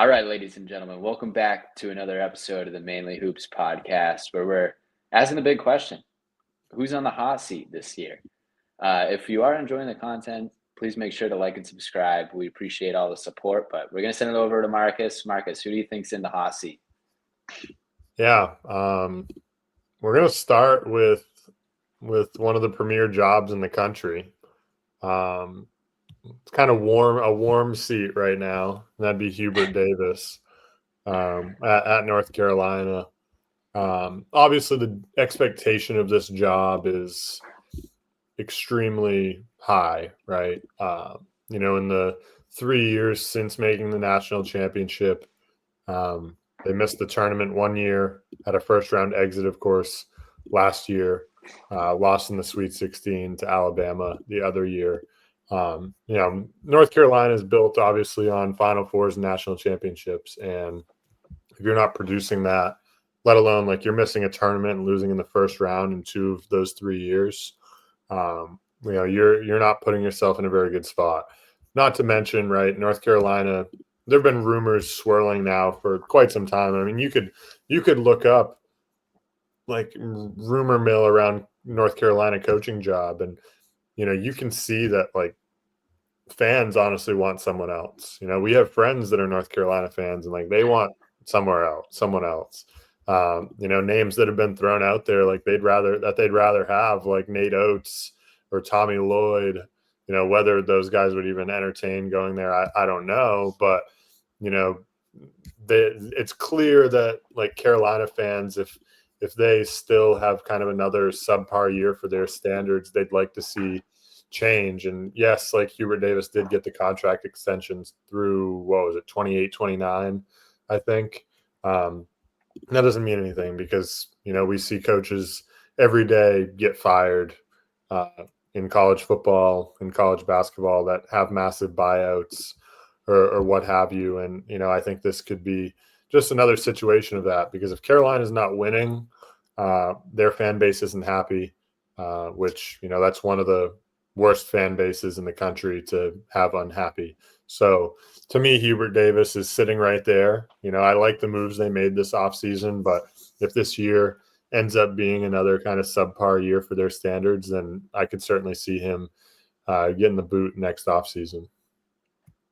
All right, ladies and gentlemen, welcome back to another episode of the Mainly Hoops podcast, where we're asking the big question: who's on the hot seat this year? If you are enjoying the content, please make sure to like and subscribe. We appreciate all the support, but we're going to send it over to Marcus. Marcus, who do you think's in the hot seat? Yeah, we're going to start with one of the premier jobs in the country. It's kind of a warm seat right now. And that'd be Hubert Davis at North Carolina. Obviously, the expectation of this job is extremely high, right? In the 3 years since making the national championship, they missed the tournament 1 year, had a first-round exit, of course, last year, lost in the Sweet 16 to Alabama the other year. North Carolina is built, obviously, on Final Fours and national championships, and if you're not producing that, let alone like you're missing a tournament and losing in the first round in 2 of those 3 years, you're not putting yourself in a very good spot. Not to mention, right, North Carolina, there have been rumors swirling now for quite some time. I mean, you could look up like rumor mill around North Carolina coaching job, and you can see that like fans honestly want someone else. We have friends that are North Carolina fans, and like they want someone else. Names that have been thrown out there, like they'd rather have like Nate Oates or Tommy Lloyd. Whether those guys would even entertain going there, I don't know. But, it's clear that like Carolina fans, if they still have kind of another subpar year for their standards, they'd like to see change. And yes, like Hubert Davis did get the contract extensions through, 28, 29, I think. That doesn't mean anything because, we see coaches every day get fired in college football, in college basketball that have massive buyouts or what have you. And, I think this could be just another situation of that, because if Carolina's not winning, their fan base isn't happy, which, that's one of the worst fan bases in the country to have unhappy. So to me, Hubert Davis is sitting right there. I like the moves they made this offseason, but if this year ends up being another kind of subpar year for their standards, then I could certainly see him getting the boot next offseason.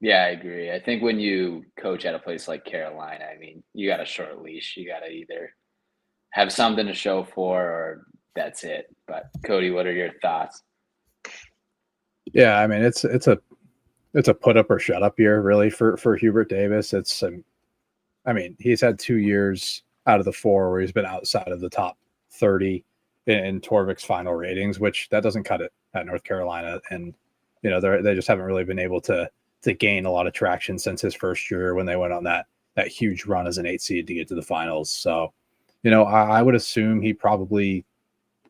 Yeah, I agree. I think when you coach at a place like Carolina, I mean, you got a short leash. You got to either have something to show for or that's it. But Cody, what are your thoughts? Yeah, I mean, it's a put up or shut up year really for Hubert Davis. He's had 2 years out of the 4 where he's been outside of the top 30 in Torvik's final ratings, which that doesn't cut it at North Carolina. And, they just haven't really been able to gain a lot of traction since his first year when they went on that huge run as an 8 seed to get to the finals. So, I would assume he probably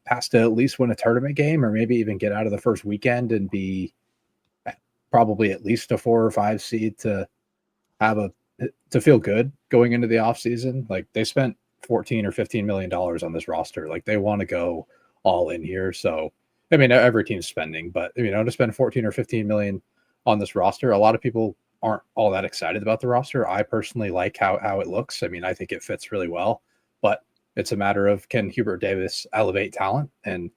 has to at least win a tournament game or maybe even get out of the first weekend and be probably at least a 4 or 5 seed to feel good going into the offseason. Like they spent $14 or $15 million on this roster. Like they want to go all in here. So, I mean, every team's spending, but to spend 14 or 15 million on this roster, a lot of people aren't all that excited about the roster. I personally like how it looks. I mean, I think it fits really well, but it's a matter of can Hubert Davis elevate talent? And,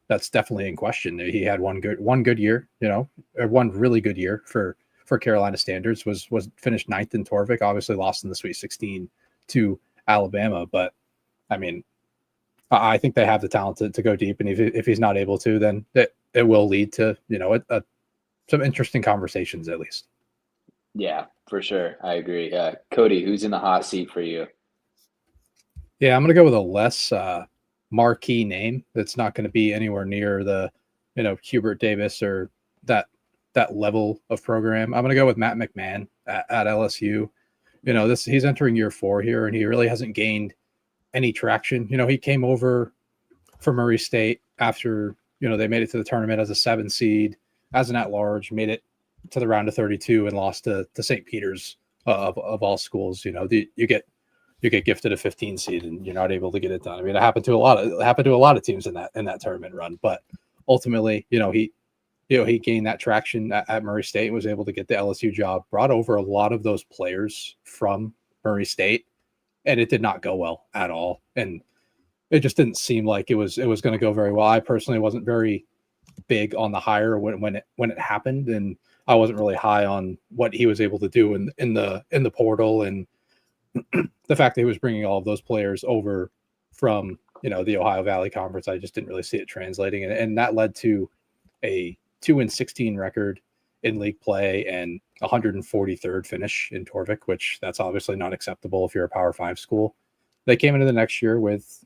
that's definitely in question. He had one good year, or one really good year for Carolina standards, was finished 9th in Torvik, obviously lost in the Sweet 16 to Alabama. But I mean, I think they have the talent to go deep. And if he's not able to, then it will lead to, some interesting conversations at least. Yeah, for sure. I agree. Cody, who's in the hot seat for you? Yeah, I'm going to go with a less marquee name that's not going to be anywhere near the, Hubert Davis or that level of program. I'm going to go with Matt McMahon at LSU. He's entering year 4 here, and he really hasn't gained any traction. He came over from Murray State after, they made it to the tournament as a 7 seed, as an at-large, made it to the round of 32 and lost to St. Peter's of all schools. You get gifted a 15 seed and you're not able to get it done. I mean, it happened to a lot of teams in that tournament run, but ultimately, he gained that traction at Murray State and was able to get the LSU job, brought over a lot of those players from Murray State, and it did not go well at all. And it just didn't seem like it was going to go very well. I personally wasn't very big on the hire when it happened, and I wasn't really high on what he was able to do in the portal, and the fact that he was bringing all of those players over from the Ohio Valley Conference. I just didn't really see it translating, and that led to a 2-16 record in league play and 143rd finish in Torvik, which that's obviously not acceptable if you're a Power 5 school. They came into the next year with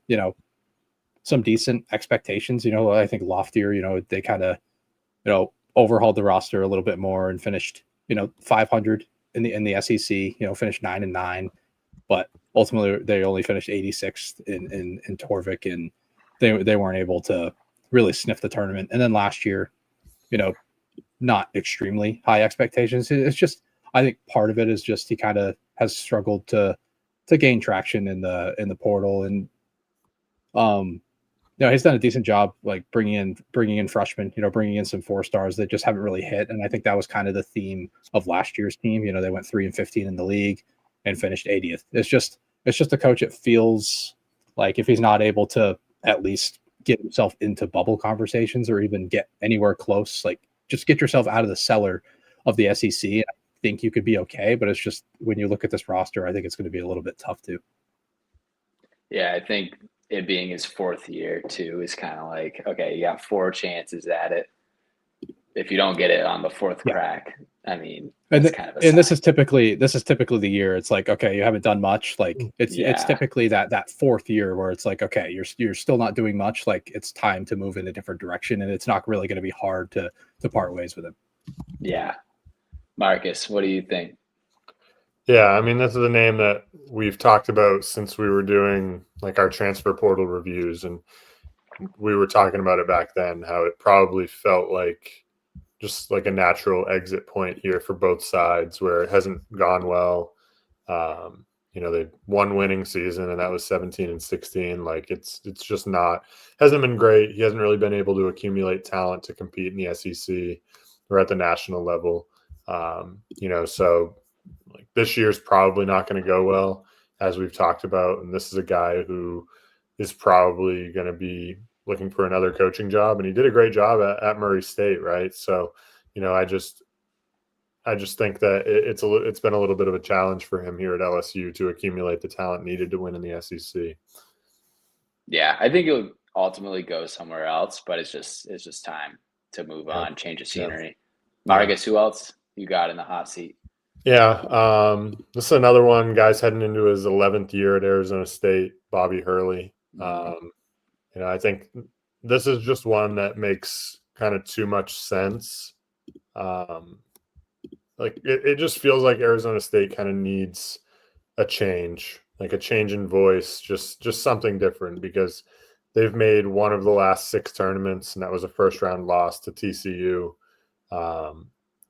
some decent expectations. I think loftier. They kind of overhauled the roster a little bit more and finished 500 in the SEC. Finished 9-9, but ultimately they only finished 86th in Torvik, and they weren't able to really sniff the tournament. And then last year, not extremely high expectations. It's just, I think part of it is just he kind of has struggled to gain traction in the portal, and he's done a decent job like bringing in freshmen, bringing in some 4-stars that just haven't really hit. And I think that was kind of the theme of last year's team. They went 3-15 in the league and finished 80th. It's just a coach. It feels like if he's not able to at least get himself into bubble conversations or even get anywhere close, like just get yourself out of the cellar of the SEC. I think you could be okay, but it's just when you look at this roster, I think it's going to be a little bit tough too. Yeah, I think it being his 4th year too is kind of like, okay, you got 4 chances at it. If you don't get it on the 4th crack, I mean, it's kind of a sign. This is typically the year. It's like, okay, you haven't done much. Like it's typically that 4th year where it's like, okay, you're still not doing much. Like it's time to move in a different direction, and it's not really going to be hard to part ways with him. Yeah, Marcus, what do you think? Yeah, I mean, this is a name that we've talked about since we were doing like our transfer portal reviews, and we were talking about it back then, how it probably felt like just like a natural exit point here for both sides where it hasn't gone well. They one winning season, and that was 17-16. Like it's just hasn't been great. He hasn't really been able to accumulate talent to compete in the SEC or at the national level. So like this year's probably not going to go well, as we've talked about. And this is a guy who is probably going to be looking for another coaching job, and he did a great job at Murray State, right? So, I just think that it's been a little bit of a challenge for him here at LSU to accumulate the talent needed to win in the SEC. Yeah, I think he'll ultimately go somewhere else, but it's just time to move on, change of scenery. Marcus, who else you got in the hot seat? Yeah, this is another one. Guy's heading into his 11th year at Arizona State, Bobby Hurley. I think this is just one that makes kind of too much sense. Like it just feels like Arizona State kind of needs a change, like a change in voice, just something different, because they've made one of the last 6 tournaments, and that was a first-round loss to TCU.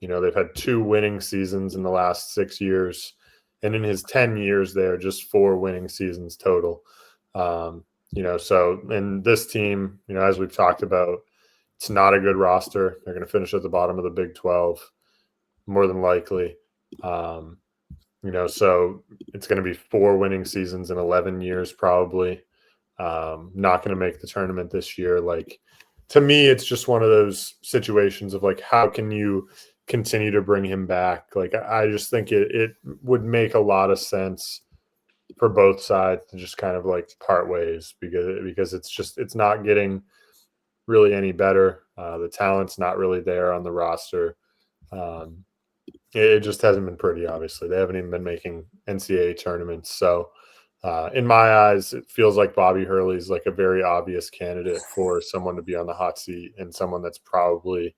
They've had 2 winning seasons in the last 6 years, and in his 10 years there, just 4 winning seasons total. So in this team, as we've talked about, it's not a good roster. They're going to finish at the bottom of the Big 12, more than likely. So it's going to be 4 winning seasons in 11 years, probably. Not going to make the tournament this year. Like, to me, it's just one of those situations of like, how can you continue to bring him back? Like, I just think it would make a lot of sense for both sides to just kind of like part ways, because it's not getting really any better. The talent's not really there on the roster. It just hasn't been pretty, obviously. They haven't even been making NCAA tournaments. So in my eyes, it feels like Bobby Hurley's like a very obvious candidate for someone to be on the hot seat, and someone that's probably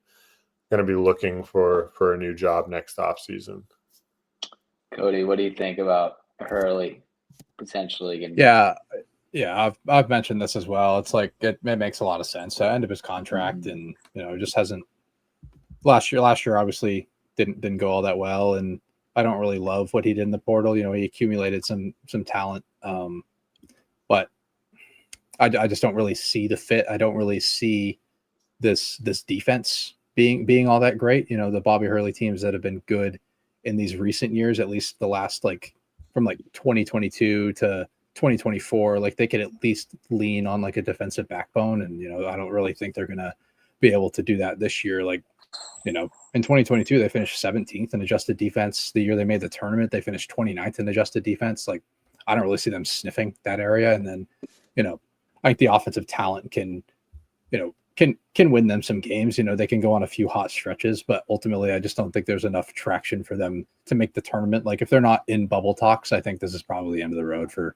going to be looking for a new job next offseason. Cody, what do you think about Hurley potentially getting? Yeah, I've mentioned this as well. It's like it makes a lot of sense. End of his contract, and just hasn't. Last year obviously didn't go all that well, and I don't really love what he did in the portal. He accumulated some talent, but I just don't really see the fit. I don't really see this defense being all that great. You know, the Bobby Hurley teams that have been good in these recent years, at least the last like from like 2022 to 2024, like they could at least lean on like a defensive backbone. And, you know, I don't really think they're going to be able to do that this year. Like, you know, in 2022, they finished 17th in adjusted defense. The year they made the tournament, they finished 29th in adjusted defense. Like, I don't really see them sniffing that area. And then, you know, I think the offensive talent can, you know, can win them some games. You know, they can go on a few hot stretches, but ultimately I just don't think there's enough traction for them to make the tournament. Like if they're not in bubble talks, I think this is probably the end of the road for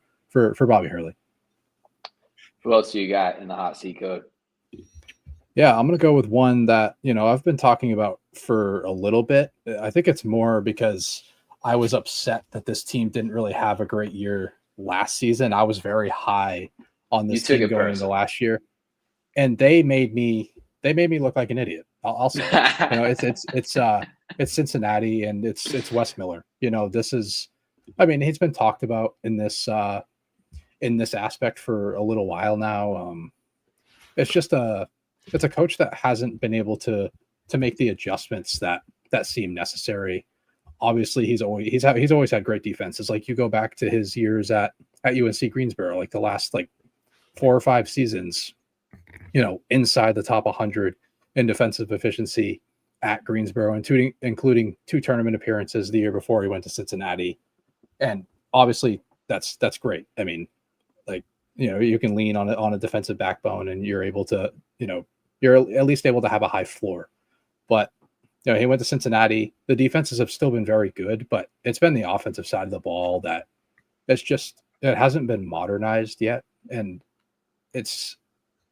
Bobby Hurley. Who else do you got in the hot seat code? Yeah, I'm going to go with one that, you know, I've been talking about for a little bit. I think it's more because I was upset that this team didn't really have a great year last season. I was very high on this team going into last year, and they made me look like an idiot. I'll say, you know, it's Cincinnati and it's Wes Miller. You know, this is, I mean, he's been talked about in this aspect for a little while now. It's just it's a coach that hasn't been able to make the adjustments that seem necessary. Obviously, he's always had great defenses. Like you go back to his years at UNC Greensboro, like the last like 4 or 5 seasons, you know, inside the top 100 in defensive efficiency at Greensboro, including 2 tournament appearances the year before he went to Cincinnati. And obviously that's great. I mean, like, you know, you can lean on a defensive backbone and you're able to, you know, you're at least able to have a high floor. But, you know, he went to Cincinnati. The defenses have still been very good, but it's been the offensive side of the ball that it hasn't been modernized yet. And it's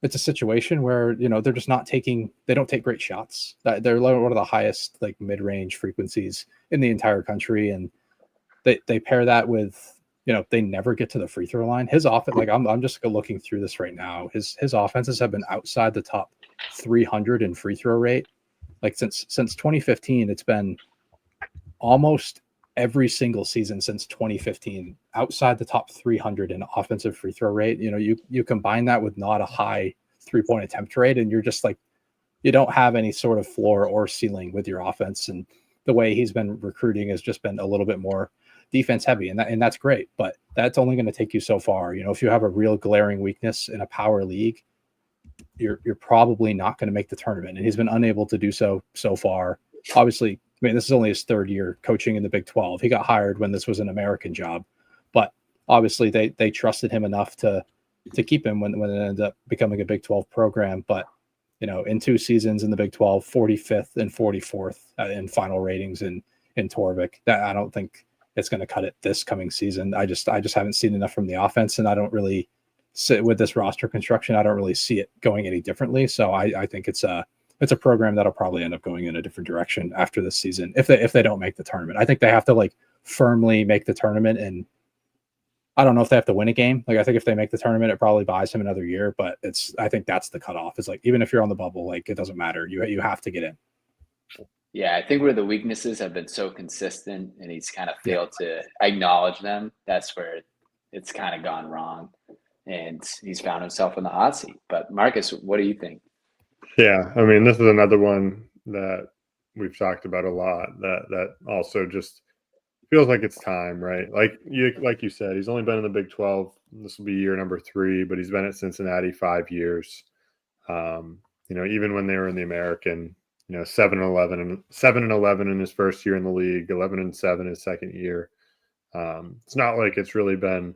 a situation where, you know, they're just they don't take great shots. They're one of the highest like mid-range frequencies in the entire country. And they pair that with, you know, they never get to the free throw line. His offense, like I'm just looking through this right now. His offenses have been outside the top 300 in free throw rate. Like since 2015, it's been almost every single season since 2015 outside the top 300 in offensive free throw rate. You know, you combine that with not a high 3-point attempt rate, and you're just like, you don't have any sort of floor or ceiling with your offense. And the way he's been recruiting has just been a little bit more defense heavy, and that's great, but that's only going to take you so far. You know, if you have a real glaring weakness in a power league, you're probably not going to make the tournament, and he's been unable to do so far. Obviously, I mean, this is only his 3rd year coaching in the Big 12. He got hired when this was an American job, but obviously they trusted him enough to keep him when it ended up becoming a Big 12 program. But, you know, in 2 seasons in the Big 12, 45th and 44th in final ratings in Torvik. That I don't think it's going to cut it this coming season. I just haven't seen enough from the offense, and I don't really sit with this roster construction. I don't really see it going any differently. So I think it's a program that'll probably end up going in a different direction after this season if they don't make the tournament. I think they have to like firmly make the tournament, and I don't know if they have to win a game. Like I think if they make the tournament, it probably buys him another year. But I think that's the cutoff. Is like even if you're on the bubble, like it doesn't matter. You have to get in. Yeah, I think where the weaknesses have been so consistent and he's kind of failed to acknowledge them, that's where it's kind of gone wrong. And he's found himself in the hot seat. But Marcus, what do you think? Yeah, I mean, this is another one that we've talked about a lot that also just feels like it's time, right? Like you said, he's only been in the Big 12. This will be year number 3, but he's been at Cincinnati 5 years. You know, even when they were in the American, you know, 7-11 in his first year in the league, 11-7 his second year. It's not like it's really been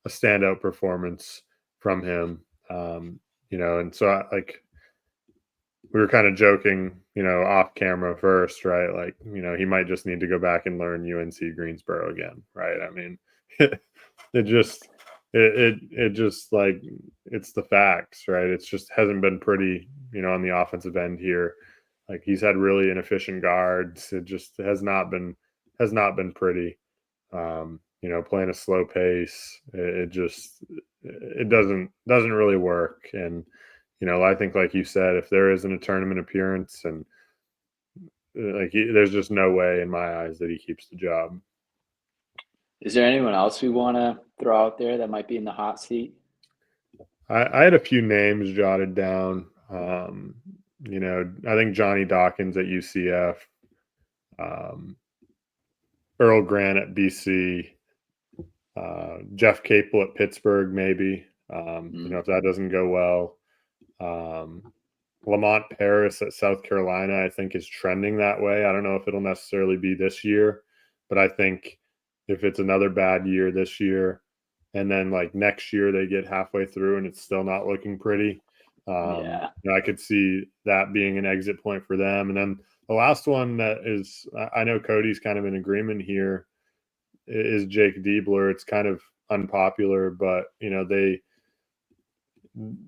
a standout performance from him. You know, and so like we were kind of joking, you know, off camera first, right? Like, you know, he might just need to go back and learn UNC Greensboro again, right? I mean, it just like, it's the facts, right? It's just hasn't been pretty, you know, on the offensive end here. Like he's had really inefficient guards. It just has not been pretty. You know, playing a slow pace, it doesn't really work. And you know, I think, like you said, if there isn't a tournament appearance, and like there's just no way in my eyes that he keeps the job. Is there anyone else we want to throw out there that might be in the hot seat? I had a few names jotted down. I think Johnny Dawkins at UCF, Earl Grant at BC, Jeff Capel at Pittsburgh, maybe. If that doesn't go well. Lamont Paris at South Carolina, I think, is trending that way. I don't know if it'll necessarily be this year, but I think if it's another bad year this year, and then like next year they get halfway through and it's still not looking pretty, I could see that being an exit point for them. And then the last one that is, I know Cody's kind of in agreement here, is Jake Diebler. It's kind of unpopular, but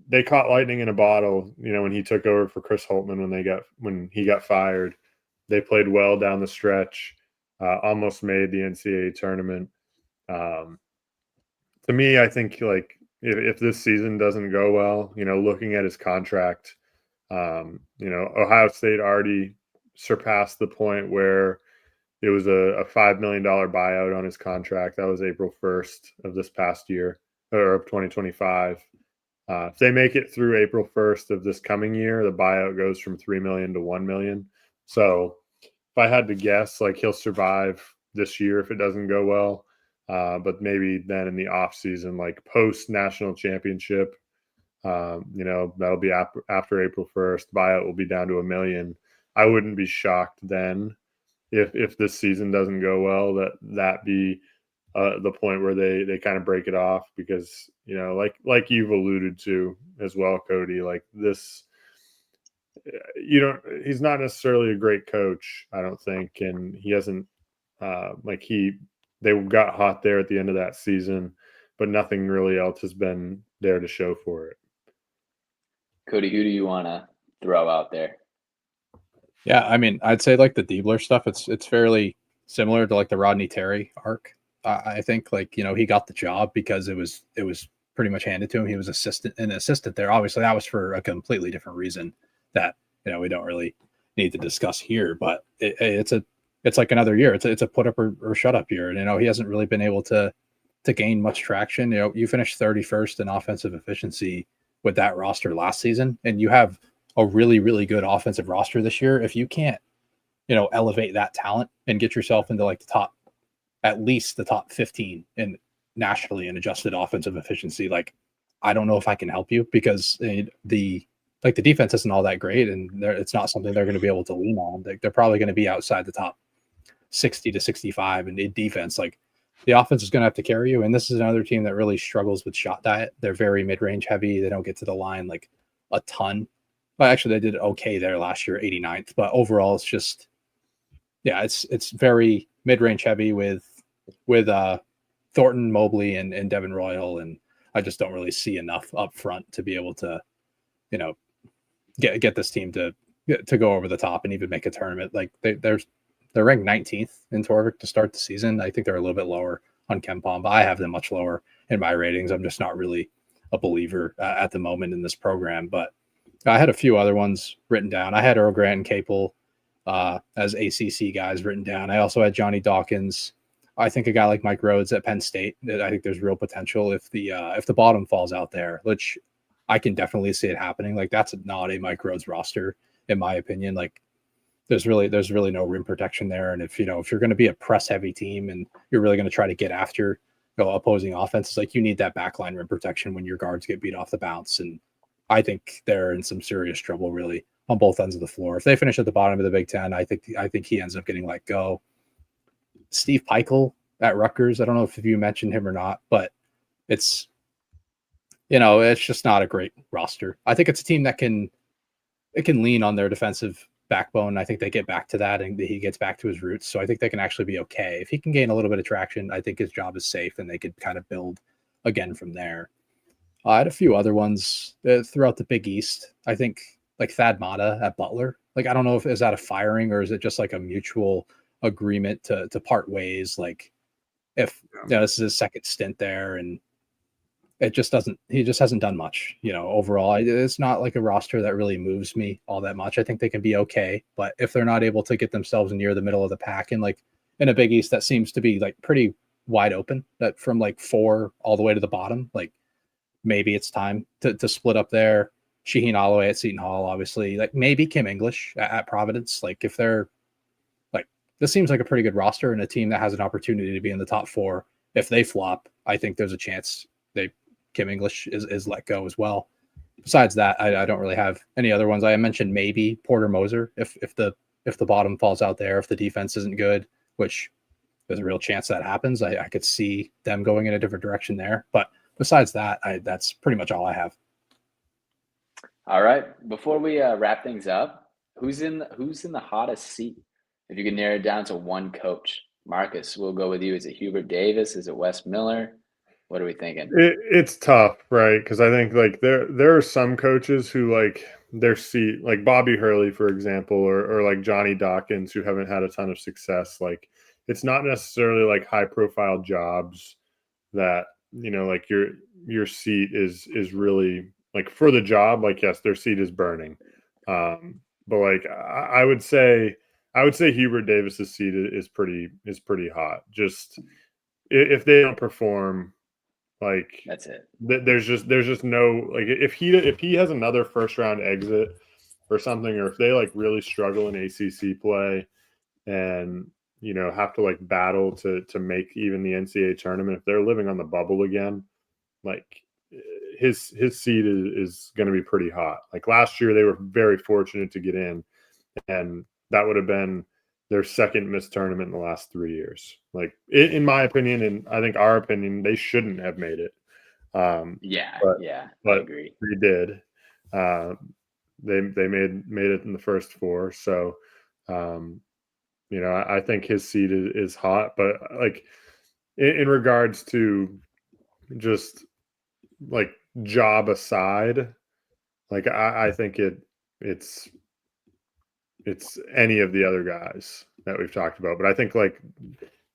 they caught lightning in a bottle, when he took over for Chris Holtman when he got fired. They played well down the stretch, almost made the NCAA tournament. To me, I think like if this season doesn't go well, looking at his contract, Ohio State already surpassed the point where it was a $5 million buyout on his contract. That was April 1st of this past year, or of 2025. If they make it through April 1st of this coming year, the buyout goes from $3 million to $1 million. So if I had to guess, like he'll survive this year if it doesn't go well. But maybe then in the off season, like post national championship, that'll be after April 1st. Buyout will be down to $1 million. I wouldn't be shocked then if this season doesn't go well that be the point where they kind of break it off, because like you've alluded to as well, Cody, like this, he's not necessarily a great coach, I don't think, and he hasn't they got hot there at the end of that season, but nothing really else has been there to show for it. Cody, who do you want to throw out there? Yeah, I mean, I'd say like the Diebler stuff, it's fairly similar to like the Rodney Terry arc. I think he got the job because it was pretty much handed to him. He was an assistant there. Obviously, that was for a completely different reason that we don't really need to discuss here. But it's like another year. It's a put up or shut up year. And he hasn't really been able to gain much traction. You finished 31st in offensive efficiency with that roster last season, and you have a really, really good offensive roster this year. If you can't, elevate that talent and get yourself into like at least the top 15 in nationally in adjusted offensive efficiency, like I don't know if I can help you, because the defense isn't all that great, and it's not something they're going to be able to lean on. They're probably going to be outside the top 60 to 65 in defense. Like the offense is going to have to carry you. And this is another team that really struggles with shot diet. They're very mid-range heavy. They don't get to the line like a ton. Well, actually, they did okay there last year, 89th. But overall, it's just, it's very mid-range heavy with Thornton, Mobley, and Devin Royal. And I just don't really see enough up front to be able to, get this team to go over the top and even make a tournament. Like they're ranked 19th in Torvik to start the season. I think they're a little bit lower on KenPom, but I have them much lower in my ratings. I'm just not really a believer at the moment in this program. But I had a few other ones written down. I had Earl Grant and Capel as ACC guys written down. I also had Johnny Dawkins. I think a guy like Mike Rhodes at Penn State, I think there's real potential if the bottom falls out there, which I can definitely see it happening. Like that's not a Mike Rhodes roster, in my opinion. Like there's really no rim protection there. And if you're going to be a press heavy team and you're really going to try to get after opposing offenses, like you need that backline rim protection when your guards get beat off the bounce. And I think they're in some serious trouble really on both ends of the floor. If they finish at the bottom of the Big Ten, I think he ends up getting let go. Steve Peichel at Rutgers, I don't know if you mentioned him or not, but it's just not a great roster. I think it's a team that can lean on their defensive backbone. I think they get back to that and he gets back to his roots. So I think they can actually be okay. If he can gain a little bit of traction, I think his job is safe and they could kind of build again from there. I had a few other ones throughout the Big East. I think like Thad Matta at Butler. Like, I don't know if is that a firing or is it just like a mutual agreement to part ways? Like if this is his second stint there and he just hasn't done much, overall. It's not like a roster that really moves me all that much. I think they can be okay, but if they're not able to get themselves near the middle of the pack and like in a Big East that seems to be like pretty wide open, that from like 4 all the way to the bottom, like maybe it's time to split up there. Shaheen Holloway at Seton Hall, obviously, like maybe Kim English at Providence. Like if they're like, this seems like a pretty good roster and a team that has an opportunity to be in the top 4. If they flop, I think there's a chance Kim English is let go as well. Besides that, I don't really have any other ones. I mentioned maybe Porter Moser if the bottom falls out there, if the defense isn't good, which there's a real chance that happens. I could see them going in a different direction there. But besides that, that's pretty much all I have. All right. Before we wrap things up, who's in the hottest seat? If you could narrow it down to one coach, Marcus, we'll go with you. Is it Hubert Davis? Is it Wes Miller? What are we thinking? It's tough, right? Because I think like there are some coaches who like their seat, like Bobby Hurley, for example, or like Johnny Dawkins, who haven't had a ton of success. Like it's not necessarily like high profile jobs that, you know, like your seat is really like for the job. Like yes, their seat is burning, but like I would say Hubert Davis's seat is pretty hot. Just if they don't perform. Like that's it. There's just no like if he has another first round exit or something, or if they like really struggle in ACC play and you know have to like battle to make even the NCAA tournament, if they're living on the bubble again, like his seat is going to be pretty hot. Like last year, they were very fortunate to get in, and that would have been their second missed tournament in the last 3 years. Like in my opinion, and I think our opinion, they shouldn't have made it. I agree. They did. They made it in the first 4. So, you know, I think his seat is hot. But like in regards to just like job aside, like I think it's any of the other guys that we've talked about. But I think like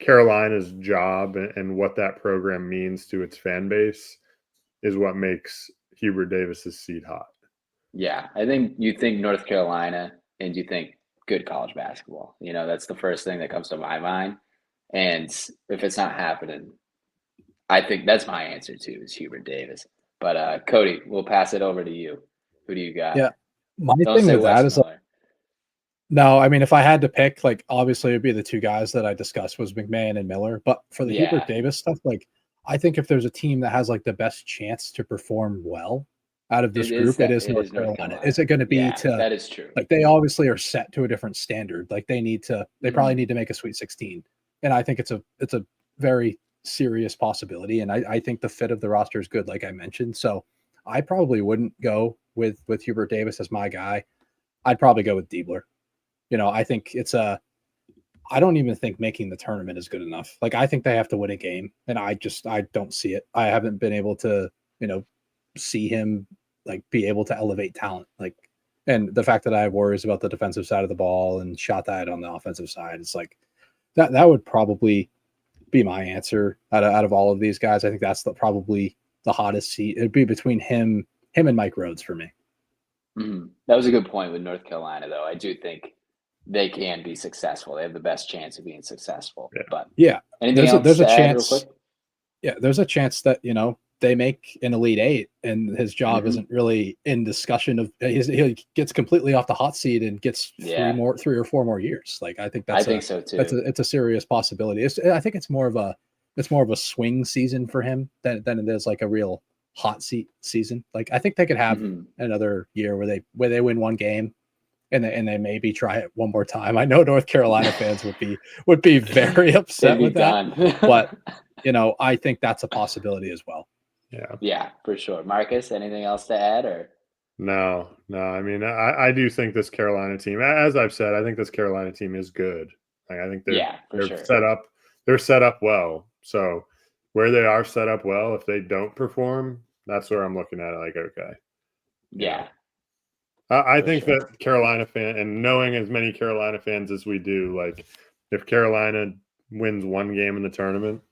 Carolina's job and what that program means to its fan base is what makes Hubert Davis's seat hot. Yeah, I think you think North Carolina and you think good college basketball. You know, that's the first thing that comes to my mind. And if it's not happening, I think that's my answer too, is Hubert Davis. But Cody, we'll pass it over to you. Who do you got? Yeah, my Don't thing say with Wes that is Miller. no, I mean, if I had to pick, like, obviously it'd be the 2 guys that I discussed was McMahon and Miller. But for the Hubert Davis stuff, like, I think if there's a team that has like the best chance to perform well out of this group, it is North Carolina. Is it going to be that is true. Like they obviously are set to a different standard. Like they probably need to make a Sweet 16. And I think it's a very serious possibility. And I think the fit of the roster is good, like I mentioned. So I probably wouldn't go with Hubert Davis as my guy. I'd probably go with Diebler. You know, I think I don't even think making the tournament is good enough. Like, I think they have to win a game, and I don't see it. I haven't been able to, you know, see him like be able to elevate talent. Like, and the fact that I have worries about the defensive side of the ball and shot that on the offensive side, it's like that would probably be my answer out of all of these guys. I think that's probably the hottest seat. It'd be between him and Mike Rhodes for me. That was a good point with North Carolina, though. I do think they can be successful. They have the best chance of being successful. Yeah. But yeah, anything else there's a to add chance. real quick? Yeah, there's a chance that, you know, they make an Elite 8 and his job isn't really in discussion of he gets completely off the hot seat and gets 3 or 4 more years. Like I think so too. It's a serious possibility. I think it's more of a swing season for him than it is like a real hot seat season. Like I think they could have another year where they win one game and they maybe try it one more time. I know North Carolina fans would be very upset with that, but you know, I think that's a possibility as well. Yeah, for sure. Marcus, anything else to add or? No. I mean, I do think this Carolina team, as I've said, I think this Carolina team is good. Like, I think they're set up. They're set up well. So where they are set up well, if they don't perform, that's where I'm looking at it. Like, okay, yeah. I think that Carolina fan, and knowing as many Carolina fans as we do, like if Carolina wins one game in the tournament,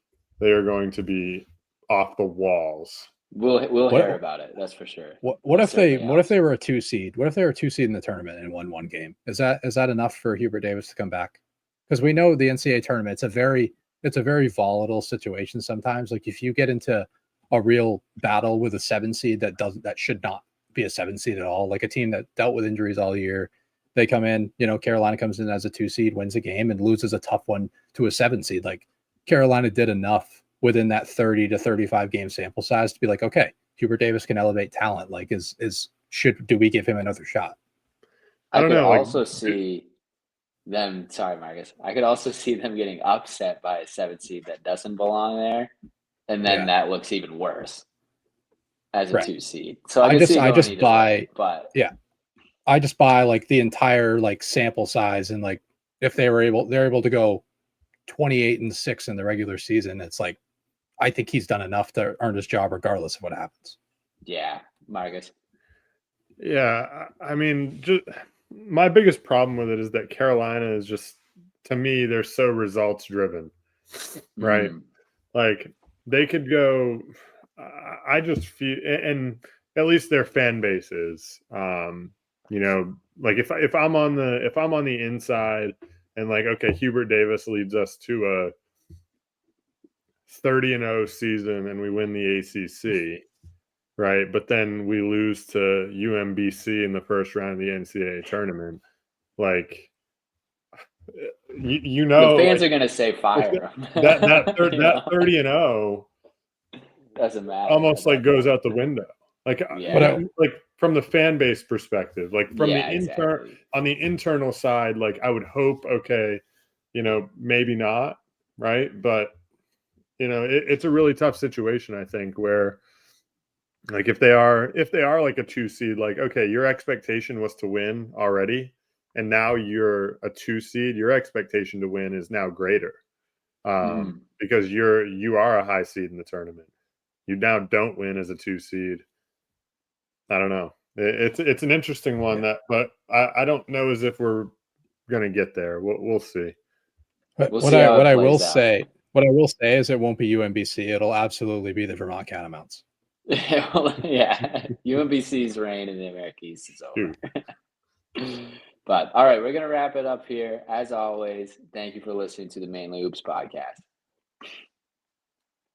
they are going to be off the walls. We'll hear about it. That's for sure. What if they were a 2 seed? What if they were a 2 seed in the tournament and won one game? Is that enough for Hubert Davis to come back? Because we know the NCAA tournament, it's a very volatile situation sometimes. Like if you get into a real battle with a 7 seed that should not be a 7 seed at all. Like a team that dealt with injuries all year. They come in, Carolina comes in as a 2 seed, wins a game, and loses a tough one to a 7 seed. Like Carolina did enough within that 30 to 35 game sample size to be like, okay, Hubert Davis can elevate talent. Like, do we give him another shot? I could also see them. Sorry, Marcus. I could also see them getting upset by a 7 seed that doesn't belong there, and then that looks even worse as a 2 seed. So I just buy, I just buy like the entire like sample size, and like if they're able to go 28-6 in the regular season, it's like I think he's done enough to earn his job regardless of what happens. Yeah, Marcus. Yeah, I mean, just my biggest problem with it is that Carolina is just, to me, they're so results driven, right? Like they could go. I just feel, and at least their fan base is, like if I'm on the inside and like, okay, Hubert Davis leads us to a 30-0 season and we win the ACC, right? But then we lose to UMBC in the first round of the NCAA tournament. Like, the fans are gonna say fire. that 30-0 doesn't matter. Almost like goes out the window. Like, like from the fan base perspective, like from on the internal side, like I would hope, okay, maybe not, right? But it's a really tough situation, I think, where like if they are like a 2 seed, like, okay, your expectation was to win already, and now you're a 2 seed, your expectation to win is now greater, because you are a high seed in the tournament. You now don't win as a 2 seed. I don't know. It's an interesting one, but I don't know as if we're gonna get there. We'll see. What I will say is it won't be UMBC. It'll absolutely be the Vermont Catamounts. Yeah, UMBC's reign in the America East is over. But all right, we're gonna wrap it up here. As always, thank you for listening to the Mainly Hoops podcast.